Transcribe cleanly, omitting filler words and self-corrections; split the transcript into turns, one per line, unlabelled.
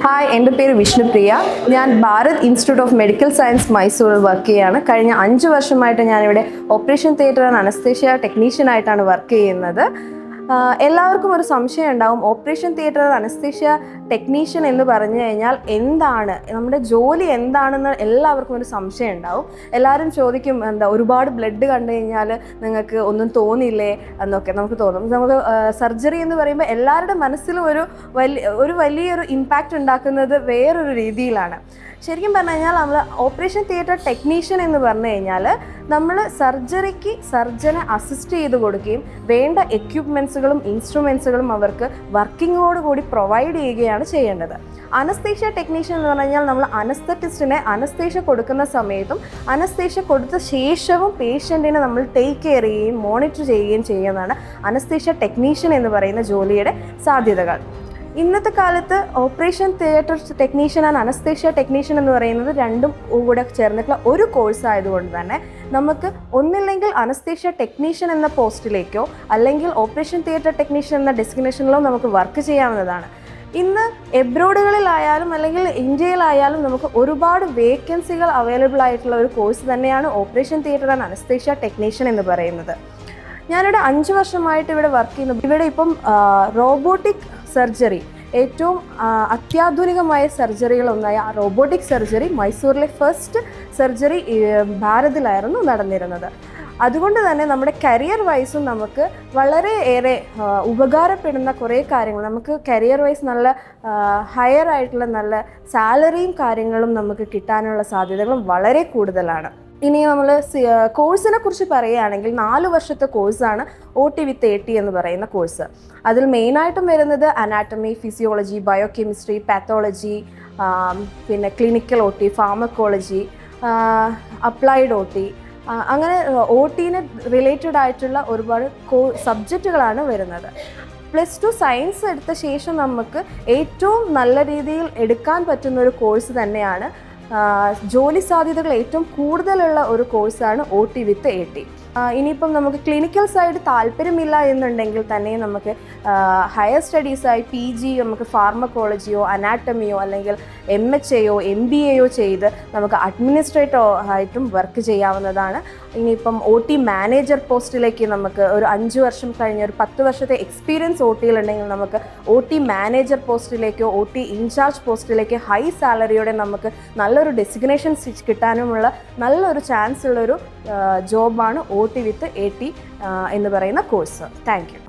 Hi, എൻ്റെ പേര് വിഷ്ണുപ്രിയ. ഞാൻ Bharat institute of medical science മൈസൂരിൽ വർക്ക് ചെയ്യുകയാണ്. കഴിഞ്ഞ 5 വർഷമായിട്ട് ഞാനിവിടെ ഓപ്പറേഷൻ തിയേറ്റർ ആൻഡ് അനസ്തേഷ്യ ടെക്നീഷ്യനായിട്ടാണ് വർക്ക് ചെയ്യുന്നത്. എല്ലാവർക്കും ഒരു സംശയം ഉണ്ടാവും, ഓപ്പറേഷൻ തിയേറ്റർ അനസ്തേഷ്യ ടെക്നീഷ്യൻ എന്ന് പറഞ്ഞു കഴിഞ്ഞാൽ എന്താണ്, നമ്മുടെ ജോലി എന്താണെന്ന് എല്ലാവർക്കും ഒരു സംശയം ഉണ്ടാവും. എല്ലാവരും ചോദിക്കും, ഒരുപാട് ബ്ലഡ് കണ്ടു കഴിഞ്ഞാൽ നിങ്ങൾക്ക് ഒന്നും തോന്നില്ലേ എന്നൊക്കെ നമുക്ക് തോന്നും. നമുക്ക് സർജറി എന്ന് പറയുമ്പോൾ എല്ലാവരുടെ മനസ്സിലും ഒരു വലിയൊരു ഇമ്പാക്റ്റ് ഉണ്ടാക്കുന്നത് വേറൊരു രീതിയിലാണ്. ശരിക്കും പറഞ്ഞു കഴിഞ്ഞാൽ നമ്മൾ ഓപ്പറേഷൻ തിയേറ്റർ ടെക്നീഷ്യൻ എന്ന് പറഞ്ഞു കഴിഞ്ഞാൽ നമ്മൾ സർജറിക്ക് സർജനെ അസിസ്റ്റ് ചെയ്ത് കൊടുക്കുകയും വേണ്ട എക്യുപ്മെൻറ്റ്സുകളും ഇൻസ്ട്രുമെൻറ്റ്സുകളും അവർക്ക് വർക്കിങ്ങോടുകൂടി പ്രൊവൈഡ് ചെയ്യുകയാണ് ചെയ്യേണ്ടത്. അനസ്തേഷ്യ ടെക്നീഷ്യൻ എന്ന് പറഞ്ഞു കഴിഞ്ഞാൽ നമ്മൾ അനസ്തറ്റിസ്റ്റിനെ അനസ്തേഷ്യ കൊടുക്കുന്ന സമയത്തും അനസ്തേഷ്യ കൊടുത്ത ശേഷവും പേഷ്യൻറ്റിനെ നമ്മൾ ടേക്ക് കെയർ ചെയ്യുകയും മോണിറ്റർ ചെയ്യുകയും ചെയ്യുന്നതാണ് അനസ്തേഷ്യ ടെക്നീഷ്യൻ എന്ന് പറയുന്ന ജോലിയുടെ സാധ്യതകൾ. ഇന്നത്തെ കാലത്ത് operation theatre technician and anaesthesia technician എന്ന് പറയുന്നത് രണ്ടും കൂടെ ചേർന്നിട്ടുള്ള ഒരു കോഴ്സ് ആയതുകൊണ്ട് തന്നെ നമുക്ക് ഒന്നില്ലെങ്കിൽ അനസ്തേഷ്യ ടെക്നീഷ്യൻ എന്ന പോസ്റ്റിലേക്കോ അല്ലെങ്കിൽ ഓപ്പറേഷൻ തിയേറ്റർ ടെക്നീഷ്യൻ എന്ന ഡെസ്റ്റിനേഷനിലോ നമുക്ക് വർക്ക് ചെയ്യാവുന്നതാണ്. ഇന്ന് എബ്രോഡുകളിലായാലും അല്ലെങ്കിൽ ഇന്ത്യയിലായാലും നമുക്ക് ഒരുപാട് വേക്കൻസികൾ അവൈലബിൾ ആയിട്ടുള്ള ഒരു കോഴ്സ് തന്നെയാണ് operation theatre and anaesthesia technician എന്ന് പറയുന്നത്. ഞാനിവിടെ 5 വർഷമായിട്ട് ഇവിടെ വർക്ക് ചെയ്യുന്നു. ഇവിടെ ഇപ്പം റോബോട്ടിക് സർജറി, ഏറ്റവും അത്യാധുനികമായ സർജറികളൊന്നായ റോബോട്ടിക് സർജറി മൈസൂരിലെ ഫസ്റ്റ് സർജറി ഭാരതിലായിരുന്നു നടന്നിരുന്നത്. അതുകൊണ്ട് തന്നെ നമ്മുടെ കരിയർ വൈസും നമുക്ക് വളരെ ഏറെ ഉപകാരപ്പെടുന്ന കുറേ കാര്യങ്ങൾ, നമുക്ക് കരിയർ വൈസ് നല്ല ഹയർ ആയിട്ടുള്ള നല്ല സാലറിയും കാര്യങ്ങളും നമുക്ക് കിട്ടാനുള്ള സാധ്യതകളും വളരെ കൂടുതലാണ്. ഇനി നമ്മൾ കോഴ്സിനെ കുറിച്ച് പറയുകയാണെങ്കിൽ 4 വർഷത്തെ കോഴ്സാണ് OT with AT എന്ന് പറയുന്ന കോഴ്സ്. അതിൽ മെയിനായിട്ടും വരുന്നത് അനാറ്റമി, ഫിസിയോളജി, ബയോകെമിസ്ട്രി, പാത്തോളജി, പിന്നെ clinical OT, pharmacology, applied OT, അങ്ങനെ OTനെ റിലേറ്റഡ് ആയിട്ടുള്ള ഒരുപാട് സബ്ജക്റ്റുകളാണ് വരുന്നത്. +2 സയൻസ് എടുത്ത ശേഷം നമുക്ക് ഏറ്റവും നല്ല രീതിയിൽ എടുക്കാൻ പറ്റുന്ന ഒരു കോഴ്സ് തന്നെയാണ്, ജോലി സാധ്യതകൾ ഏറ്റവും കൂടുതലുള്ള ഒരു കോഴ്സാണ് OT with AT. ഇനിയിപ്പം നമുക്ക് ക്ലിനിക്കൽ സൈഡ് താല്പര്യമില്ല എന്നുണ്ടെങ്കിൽ തന്നെ നമുക്ക് ഹയർ സ്റ്റഡീസായി PG നമുക്ക് ഫാർമക്കോളജിയോ അനാറ്റമിയോ അല്ലെങ്കിൽ MHAയോ MBAയോ ചെയ്ത് നമുക്ക് അഡ്മിനിസ്ട്രേറ്റർ ആയിട്ടും വർക്ക് ചെയ്യാവുന്നതാണ്. ഇനിയിപ്പം OT മാനേജർ പോസ്റ്റിലേക്ക് നമുക്ക് ഒരു 5 വർഷം കഴിഞ്ഞ് ഒരു 10 വർഷത്തെ എക്സ്പീരിയൻസ് OTയിലുണ്ടെങ്കിൽ നമുക്ക് OT മാനേജർ പോസ്റ്റിലേക്കോ OT ഇൻചാർജ് പോസ്റ്റിലേക്ക് ഹൈ സാലറിയോടെ നമുക്ക് നല്ലൊരു ഡെസിഗ്നേഷൻ കിട്ടാനുമുള്ള നല്ലൊരു ചാൻസ് ഉള്ളൊരു ജോബാണ് OT with AT എന്ന് പറയുന്ന കോഴ്സ്. Thank you.